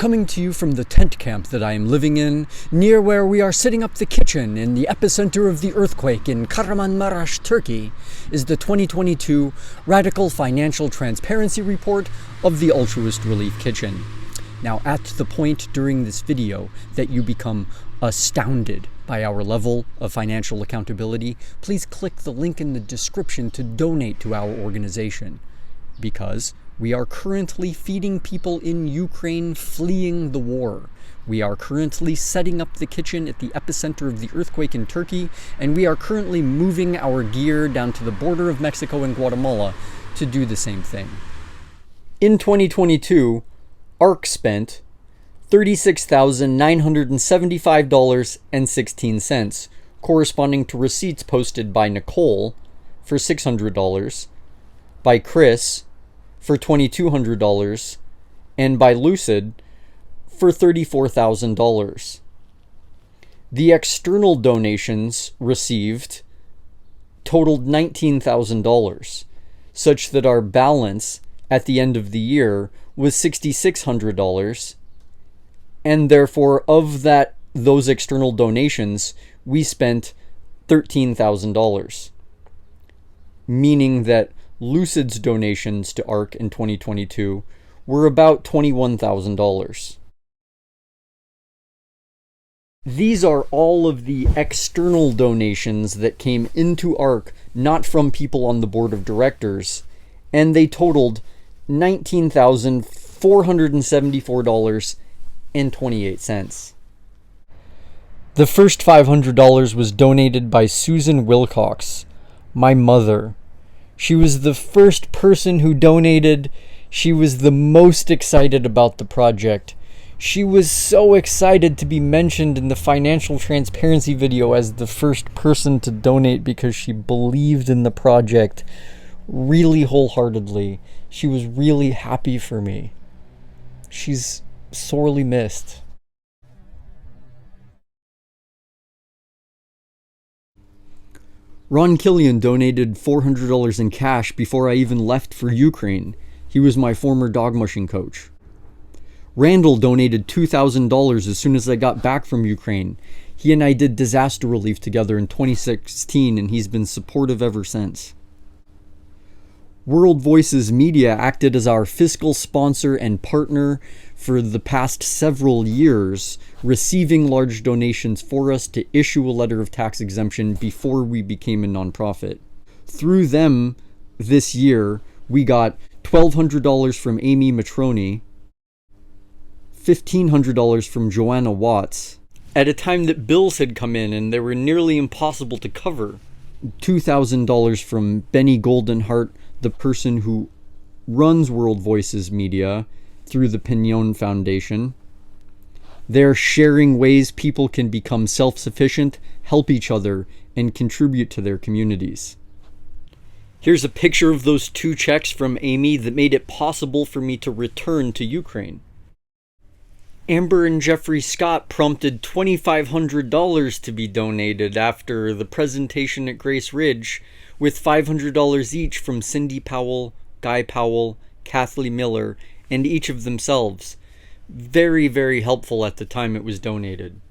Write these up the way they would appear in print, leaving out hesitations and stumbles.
coming to you from the tent camp that I am living in, near where we are setting up the kitchen in the epicenter of the earthquake in Kahramanmaraş, Turkey, is the 2022 Radical Financial Transparency Report of the Altruist Relief Kitchen. Now, at the point during this video that you become astounded by our level of financial accountability, please click the link in the description to donate to our organization, because we are currently feeding people in Ukraine fleeing the war. We are currently setting up the kitchen at the epicenter of the earthquake in Turkey, and we are currently moving our gear down to the border of Mexico and Guatemala to do the same thing. In 2022, ARK spent $36,975.16, corresponding to receipts posted by Nicole for $600, by Chris for $2,200, and by Lucid for $34,000. The external donations received totaled $19,000, such that our balance at the end of the year was $6,600, and therefore of those external donations, we spent $13,000, meaning that Lucid's donations to ARK in 2022 were about $21,000. These are all of the external donations that came into ARK, not from people on the board of directors, and they totaled $19,474.28. The first $500 was donated by Susan Wilcox, my mother. She was the first person who donated. She was the most excited about the project. She was so excited to be mentioned in the financial transparency video as the first person to donate because she believed in the project really wholeheartedly. She was really happy for me. She's sorely missed. Ron Killian donated $400 in cash before I even left for Ukraine. He was my former dog mushing coach. Randall donated $2,000 as soon as I got back from Ukraine. He and I did disaster relief together in 2016, and he's been supportive ever since. World Voices Media acted as our fiscal sponsor and partner for the past several years, receiving large donations for us to issue a letter of tax exemption before we became a nonprofit. Through them, this year, we got $1,200 from Amy Matroni, $1,500 from Joanna Watts, at a time that bills had come in and they were nearly impossible to cover, $2,000 from Benny Goldenhart, the person who runs World Voices Media through the Pignon Foundation. They're sharing ways people can become self-sufficient, help each other, and contribute to their communities. Here's a picture of those two checks from Amy that made it possible for me to return to Ukraine. Amber and Jeffrey Scott prompted $2,500 to be donated after the presentation at Grace Ridge, with $500 each from Cindy Powell, Guy Powell, Kathleen Miller, and each of themselves. Very, very helpful at the time it was donated.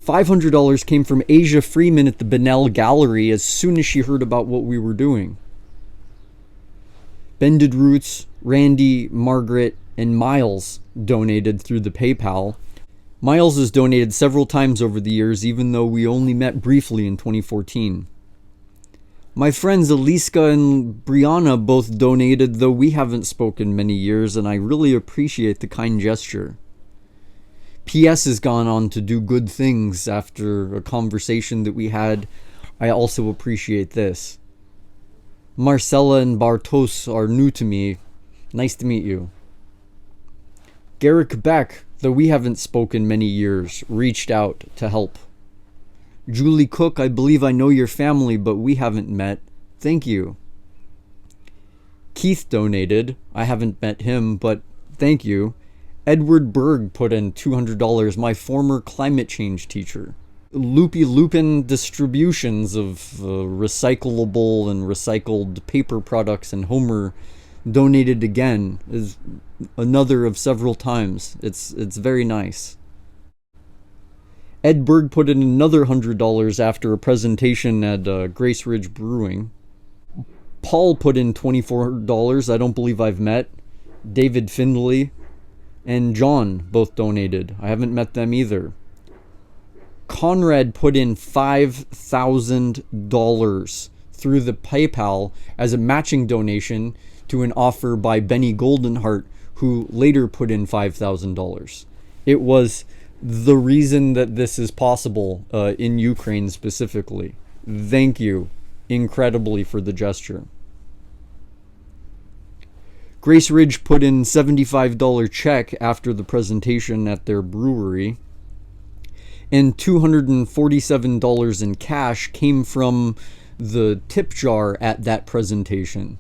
$500 came from Asia Freeman at the Bunnell Gallery as soon as she heard about what we were doing. Bended Roots, Randy, Margaret, and Miles donated through the PayPal. Miles has donated several times over the years, even though we only met briefly in 2014. My friends Aliska and Brianna both donated, though we haven't spoken many years, and I really appreciate the kind gesture. PS has gone on to do good things after a conversation that we had. I also appreciate this. Marcella and Bartos are new to me. Nice to meet you. Garrick Beck, though we haven't spoken many years, reached out to help. Julie Cook, I believe I know your family, but we haven't met. Thank you. Keith donated. I haven't met him, but thank you. Edward Berg put in $200, my former climate change teacher. Loopy Lupin distributions of recyclable and recycled paper products, and Homer donated again. Is another of several times. It's very nice. Ed Berg put in another $100 after a presentation at Grace Ridge Brewing. Paul put in $24. I don't believe I've met. David Findley and John both donated. I haven't met them either. Conrad put in $5,000 through the PayPal as a matching donation to an offer by Benny Goldenheart, who later put in $5,000. It was the reason that this is possible in Ukraine specifically. Thank you incredibly for the gesture. Grace Ridge put in $75 check after the presentation at their brewery, and $247 in cash came from the tip jar at that presentation.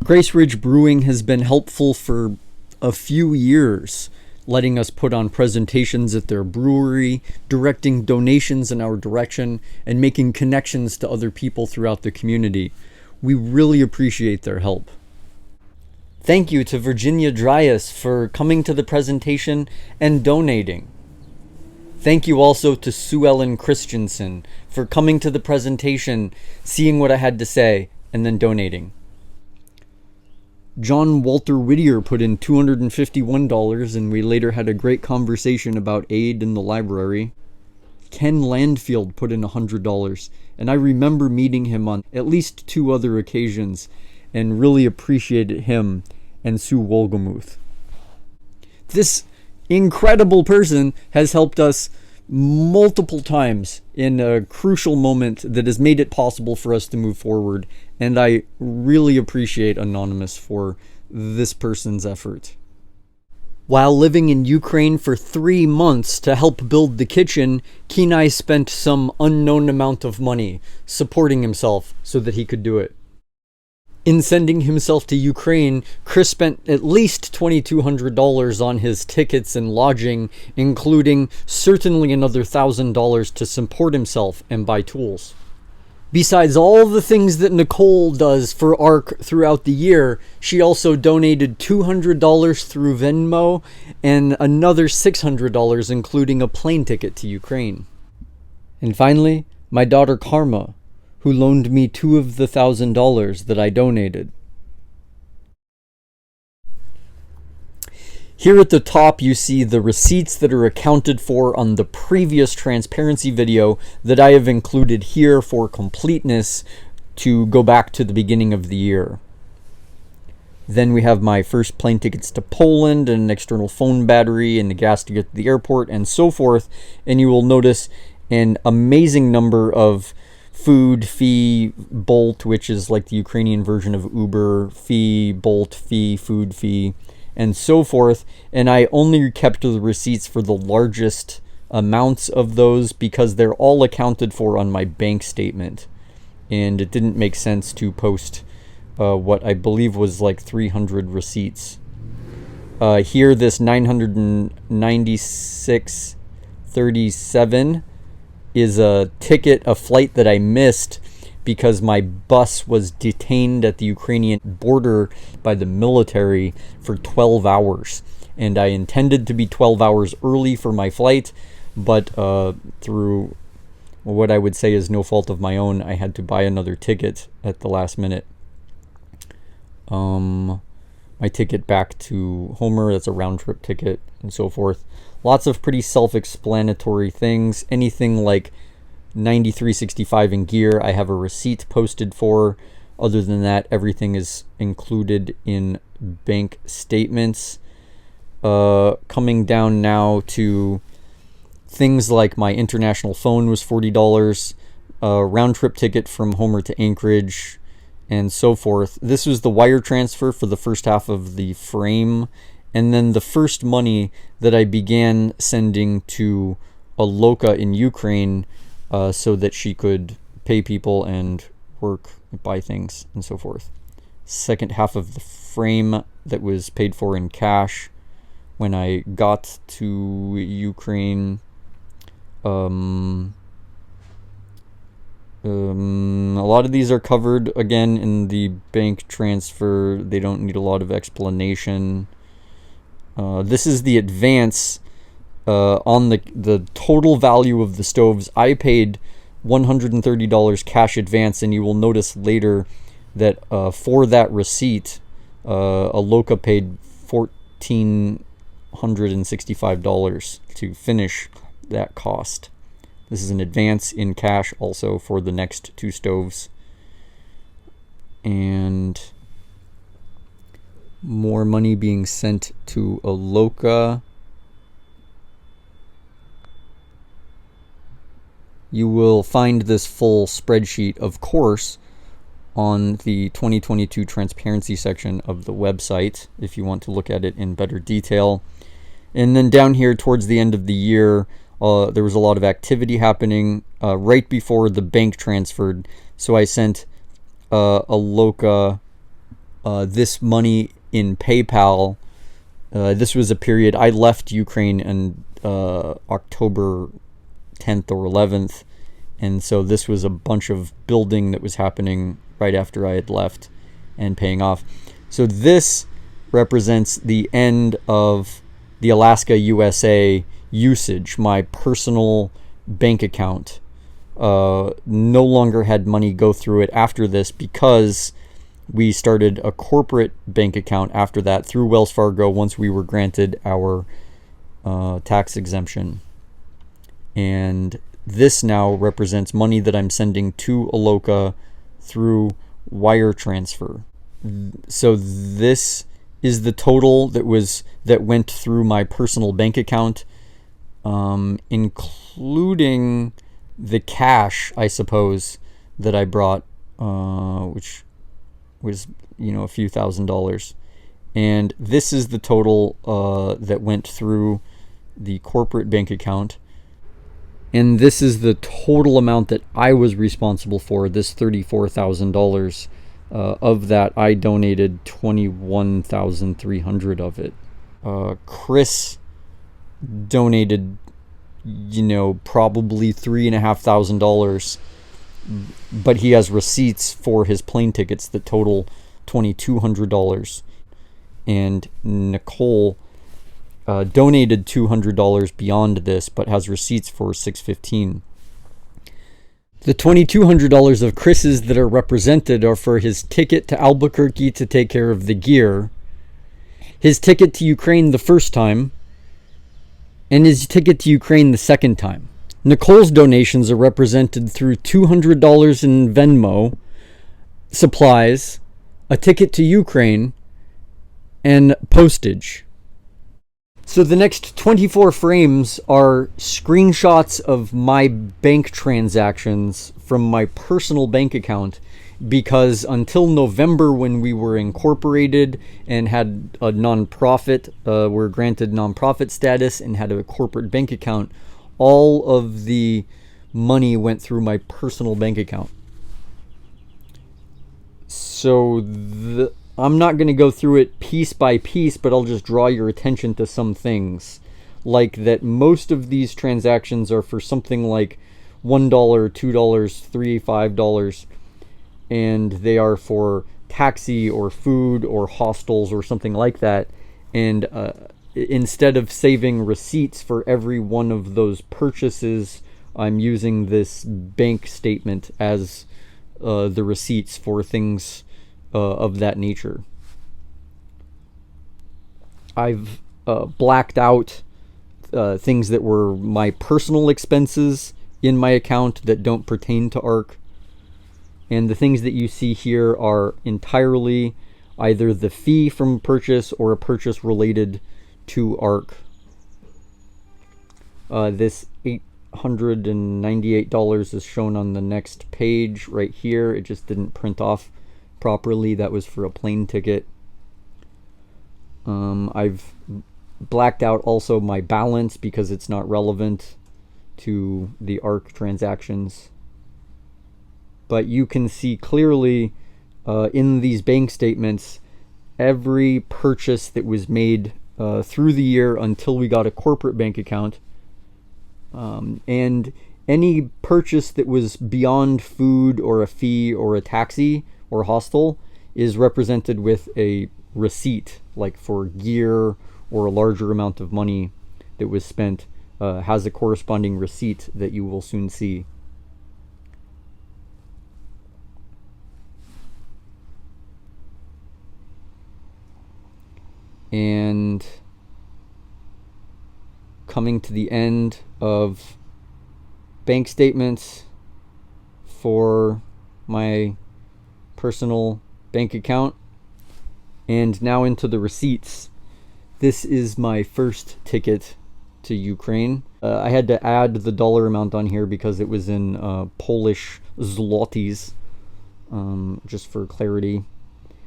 Grace Ridge Brewing has been helpful for a few years, letting us put on presentations at their brewery, directing donations in our direction, and making connections to other people throughout the community. We really appreciate their help. Thank you to Virginia Dryas for coming to the presentation and donating. Thank you also to Sue Ellen Christensen for coming to the presentation, seeing what I had to say, and then donating. John Walter Whittier put in $251, and we later had a great conversation about aid in the library. Ken Landfield put in $100, and I remember meeting him on at least 2 other occasions and really appreciated him and Sue Wolgamuth. This incredible person has helped us multiple times in a crucial moment that has made it possible for us to move forward, and I really appreciate Anonymous for this person's effort. While living in Ukraine for 3 months to help build the kitchen, Kenai spent some unknown amount of money supporting himself so that he could do it. In sending himself to Ukraine, Chris spent at least $2,200 on his tickets and lodging, including certainly another $1,000 to support himself and buy tools. Besides all the things that Nicole does for ARK throughout the year, she also donated $200 through Venmo and another $600, including a plane ticket to Ukraine. And finally, my daughter Karma, who loaned me $2 of the $1,000 that I donated. Here at the top you see the receipts that are accounted for on the previous transparency video that I have included here for completeness to go back to the beginning of the year. Then we have my first plane tickets to Poland and an external phone battery and the gas to get to the airport and so forth, and you will notice an amazing number of food, fee, Bolt, which is like the Ukrainian version of Uber, fee, Bolt, fee, food fee, and so forth. And I only kept the receipts for the largest amounts of those because they're all accounted for on my bank statement. And it didn't make sense to post what I believe was like 300 receipts. Here, this 996.37 is a ticket, a flight that I missed because my bus was detained at the Ukrainian border by the military for 12 hours. And I intended to be 12 hours early for my flight, but through what I would say is no fault of my own, I had to buy another ticket at the last minute. My ticket back to Homer, that's a round-trip ticket, and so forth. Lots of pretty self-explanatory things. Anything like 93.65 in gear, I have a receipt posted for. Other than that, everything is included in bank statements. Coming down now to things like my international phone was $40, a round-trip ticket from Homer to Anchorage, and so forth. This was the wire transfer for the first half of the frame, and then the first money that I began sending to Aloka in Ukraine so that she could pay people and work, buy things, and so forth. Second half of the frame that was paid for in cash when I got to Ukraine. A lot of these are covered again in the bank transfer. They don't need a lot of explanation. This is the advance on the total value of the stoves. I paid $130 cash advance, and you will notice later that for that receipt, Aloka paid $1,465 to finish that cost. This is an advance in cash also for the next two stoves. And more money being sent to Aloka. You will find this full spreadsheet, of course, on the 2022 transparency section of the website if you want to look at it in better detail. And then down here towards the end of the year, there was a lot of activity happening right before the bank transferred. So I sent Aloka this money in PayPal. This was a period I left Ukraine in October 10th or 11th, and so this was a bunch of building that was happening right after I had left and paying off. So this represents the end of the Alaska USA usage. My personal bank account no longer had money go through it after this, because we started a corporate bank account after that through Wells Fargo once we were granted our tax exemption. And this now represents money that I'm sending to Aloka through wire transfer. So this is the total that went through my personal bank account, including the cash, I suppose, that I brought, which was a few $1,000s. And this is the total that went through the corporate bank account. And this is the total amount that I was responsible for, this $34,000. Of that, I donated $21,300 of it. Chris donated, probably $3,500, but he has receipts for his plane tickets that total $2,200. And Nicole donated $200 beyond this, but has receipts for $615. The $2,200 of Chris's that are represented are for his ticket to Albuquerque to take care of the gear, his ticket to Ukraine the first time, and his ticket to Ukraine the second time. Nicole's donations are represented through $200 in Venmo, supplies, a ticket to Ukraine, and postage. So the next 24 frames are screenshots of my bank transactions from my personal bank account, because until November, when we were incorporated and had a nonprofit, were granted nonprofit status and had a corporate bank account, all of the money went through my personal bank account. So I'm not going to go through it piece by piece, but I'll just draw your attention to some things. Like that most of these transactions are for something like $1, $2, $3, $5, and they are for taxi or food or hostels or something like that. And instead of saving receipts for every one of those purchases, I'm using this bank statement as the receipts for things of that nature. I've blacked out things that were my personal expenses in my account that don't pertain to ARK. And the things that you see here are entirely either the fee from purchase or a purchase related to ARK. This $898 is shown on the next page right here. It just didn't print off properly. That was for a plane ticket. I've blacked out also my balance because it's not relevant to the ARK transactions. But you can see clearly in these bank statements every purchase that was made through the year until we got a corporate bank account, and any purchase that was beyond food or a fee or a taxi or hostel is represented with a receipt, like for gear or a larger amount of money that was spent has a corresponding receipt that you will soon see. And coming to the end of bank statements for my personal bank account, and now into the receipts. This is my first ticket to Ukraine. I had to add the dollar amount on here because it was in Polish zlotys, just for clarity.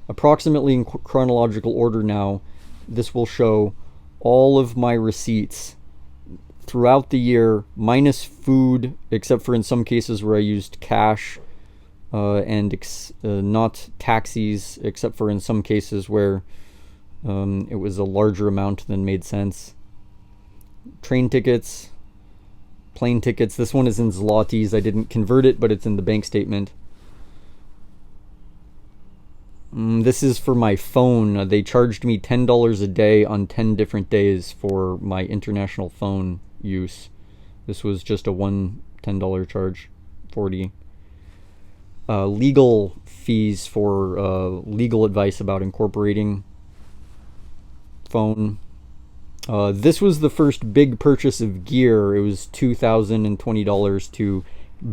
Approximately in chronological order now, this will show all of my receipts throughout the year, minus food, except for in some cases where I used cash, and not taxis, except for in some cases where it was a larger amount than made sense. Train tickets, plane tickets. This one is in zlotys. I didn't convert it, but it's in the bank statement. This is for my phone. They charged me $10 a day on 10 different days for my international phone use. This was just a $10 charge, 40. Legal fees for legal advice about incorporating phone. This was the first big purchase of gear. It was $2,020 to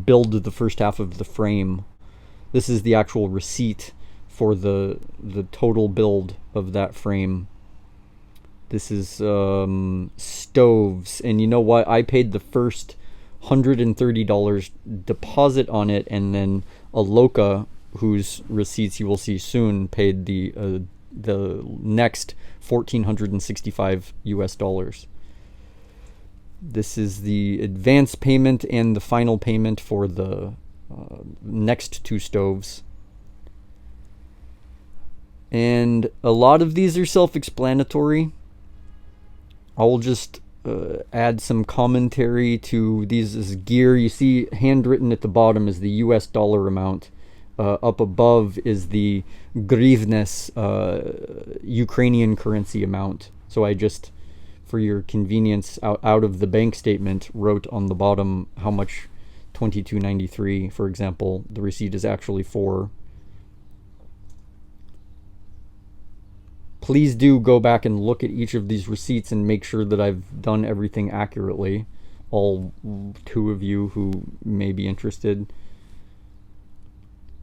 build the first half of the frame. This is the actual receipt for the total build of that frame. This is stoves, and you know what? I paid the first $130 deposit on it, and then Aloka, whose receipts you will see soon, paid the next $1,465 US. This is the advance payment and the final payment for the next two stoves. And a lot of these are self-explanatory. I will just add some commentary to these as gear. You see handwritten at the bottom is the US dollar amount. Up above is the grivnes, Ukrainian currency amount. So I just, for your convenience, out of the bank statement, wrote on the bottom how much $22.93, for example, the receipt is actually for. Please do go back and look at each of these receipts and make sure that I've done everything accurately. All two of you who may be interested.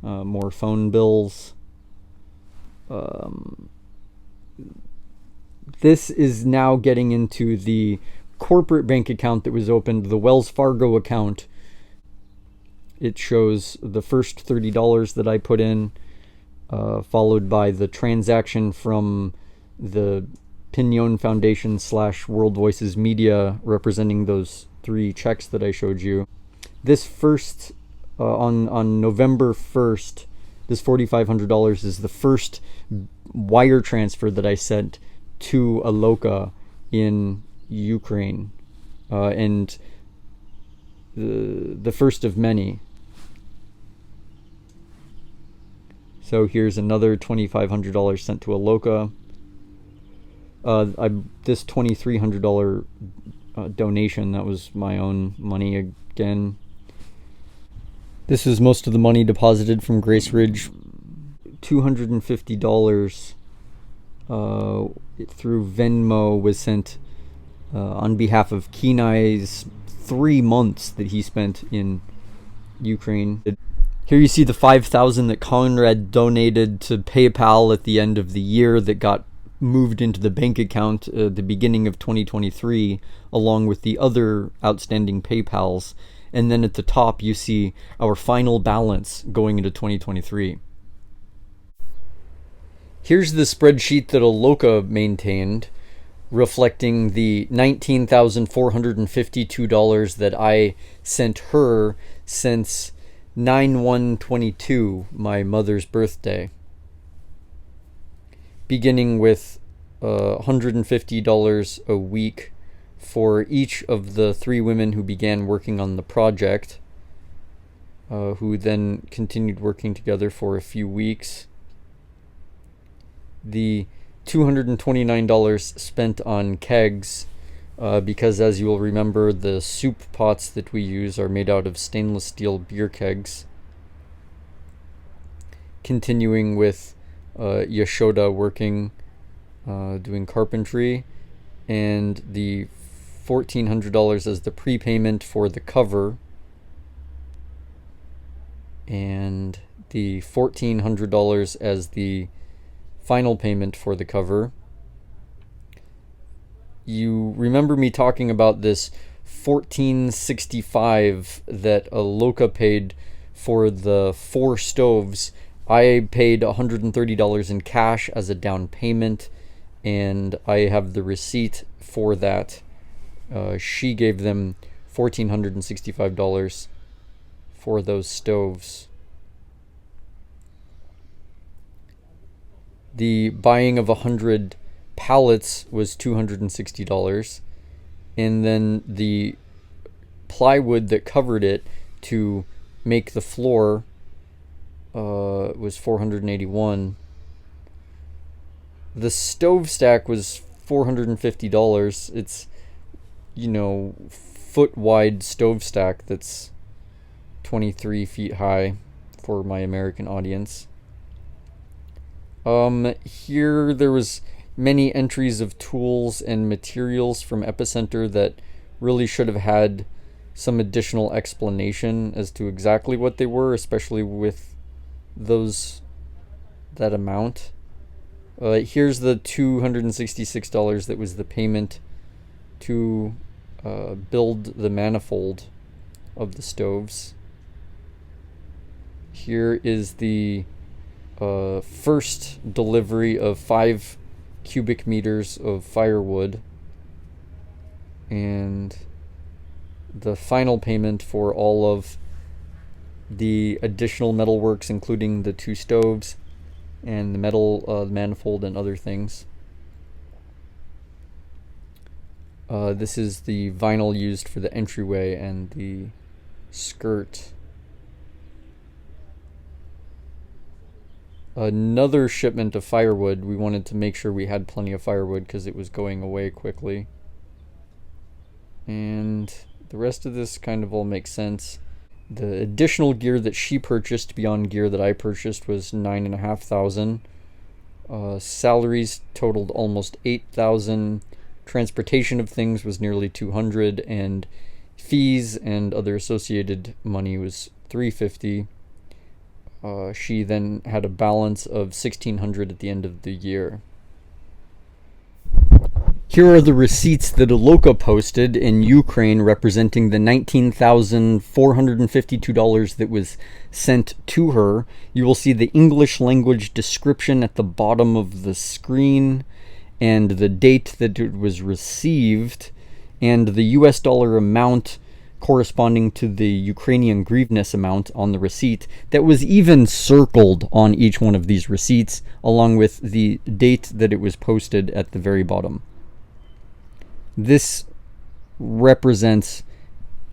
More phone bills. This is now getting into the corporate bank account that was opened, the Wells Fargo account. It shows the first $30 that I put in, followed by the transaction from the Pinion Foundation / World Voices Media, representing those 3 checks that I showed you. This first, on November 1st, this $4,500 is the first wire transfer that I sent to Aloka in Ukraine, and the first of many. So here's another $2,500 sent to Aloka. This $2,300 donation, that was my own money again. This is most of the money deposited from Grace Ridge. $250 through Venmo was sent on behalf of Kenai's 3 months that he spent in Ukraine. Here you see the $5,000 that Conrad donated to PayPal at the end of the year that got moved into the bank account at the beginning of 2023, along with the other outstanding PayPals. And then at the top you see our final balance going into 2023. Here's the spreadsheet that Aloka maintained, reflecting the $19,452 that I sent her since 9/1/22, my mother's birthday. Beginning with $150 a week for each of the 3 women who began working on the project, who then continued working together for a few weeks. The $229 spent on kegs, because as you will remember, the soup pots that we use are made out of stainless steel beer kegs. Continuing with Yashoda working, doing carpentry, and the $1,400 as the prepayment for the cover, and the $1,400 as the final payment for the cover. You remember me talking about this $1,465 that Aloka paid for the 4 stoves. I paid $130 in cash as a down payment, and I have the receipt for that. She gave them $1,465 for those stoves. The buying of 100 pallets was $260, and then the plywood that covered it to make the floor was $481. The stove stack was $450. It's, foot wide stove stack that's 23 feet high for my American audience. Here there was many entries of tools and materials from Epicenter that really should have had some additional explanation as to exactly what they were, especially with that amount. Here's the $266 that was the payment to build the manifold of the stoves. Here is the first delivery of 5 cubic meters of firewood, and the final payment for all of the additional metalworks, including the 2 stoves and the metal manifold and other things. This is the vinyl used for the entryway and the skirt. Another shipment of firewood. We wanted to make sure we had plenty of firewood because it was going away quickly. And the rest of this kind of all makes sense. The additional gear that she purchased beyond gear that I purchased was $9,500. Salaries totaled almost $8,000. Transportation of things was nearly $200, and fees and other associated money was $350. She then had a balance of $1,600 at the end of the year. Here are the receipts that Aloka posted in Ukraine representing the $19,452 that was sent to her. You will see the English language description at the bottom of the screen, and the date that it was received, and the US dollar amount corresponding to the Ukrainian hryvnia amount on the receipt that was even circled on each one of these receipts, along with the date that it was posted at the very bottom. This represents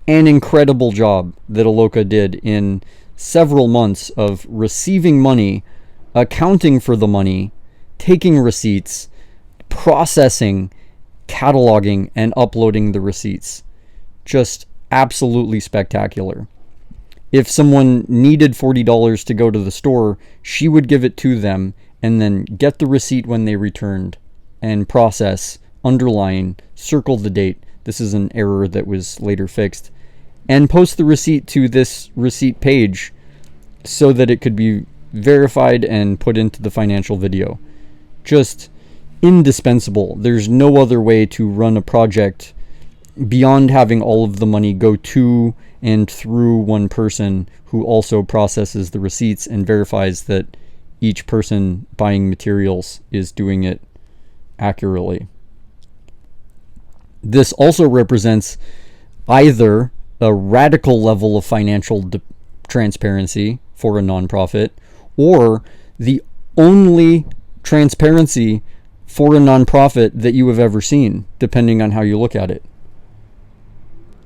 an incredible job that Aloka did in several months of receiving money, accounting for the money, taking receipts, processing, cataloging, and uploading the receipts. Just absolutely spectacular. If someone needed $40 to go to the store, she would give it to them and then get the receipt when they returned and process, underline, circle the date. This is an error that was later fixed, and post the receipt to this receipt page so that it could be verified and put into the financial video. Just indispensable. There's no other way to run a project beyond having all of the money go to and through one person who also processes the receipts and verifies that each person buying materials is doing it accurately. This also represents either a radical level of financial transparency for a nonprofit, or the only transparency for a nonprofit that you have ever seen, depending on how you look at it.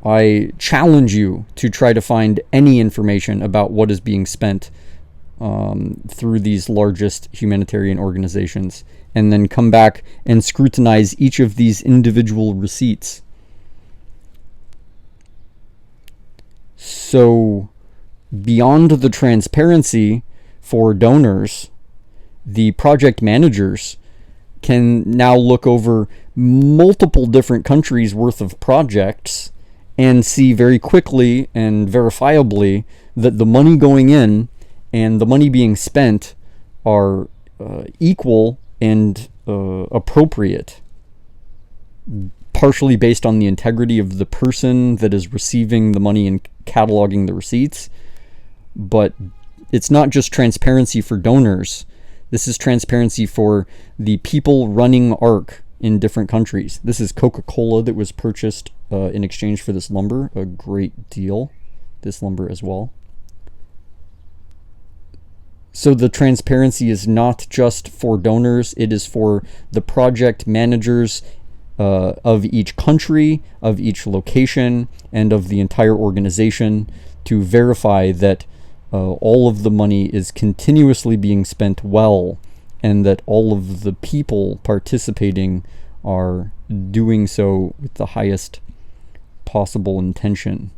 I challenge you to try to find any information about what is being spent through these largest humanitarian organizations, and then come back and scrutinize each of these individual receipts. So, beyond the transparency for donors, the project managers can now look over multiple different countries' worth of projects and see very quickly and verifiably that the money going in and the money being spent are equal and appropriate, partially based on the integrity of the person that is receiving the money and cataloging the receipts. But it's not just transparency for donors. This is transparency for the people running ARK in different countries. This is Coca-Cola that was purchased in exchange for this lumber. A great deal. This lumber as well. So the transparency is not just for donors. It is for the project managers of each country, of each location, and of the entire organization to verify that all of the money is continuously being spent well, and that all of the people participating are doing so with the highest possible intention.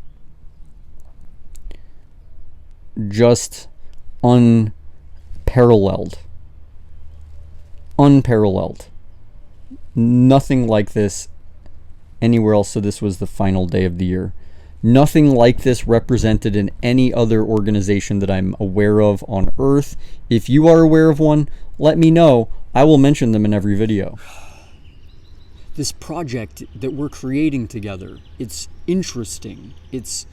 Just unparalleled. Unparalleled. Nothing like this anywhere else. So this was the final day of the year. Nothing like this represented in any other organization that I'm aware of on Earth. If you are aware of one, let me know. I will mention them in every video. This project that we're creating together, it's interesting. It's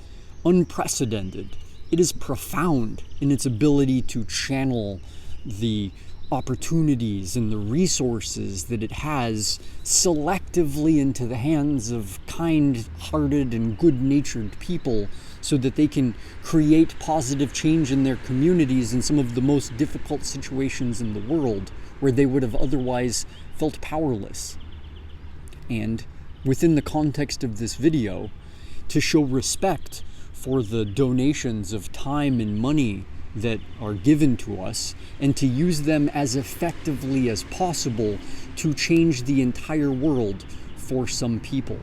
unprecedented. It is profound in its ability to channel the opportunities and the resources that it has selectively into the hands of kind-hearted and good-natured people so that they can create positive change in their communities in some of the most difficult situations in the world where they would have otherwise felt powerless. And within the context of this video, to show respect for the donations of time and money that are given to us, and to use them as effectively as possible to change the entire world for some people.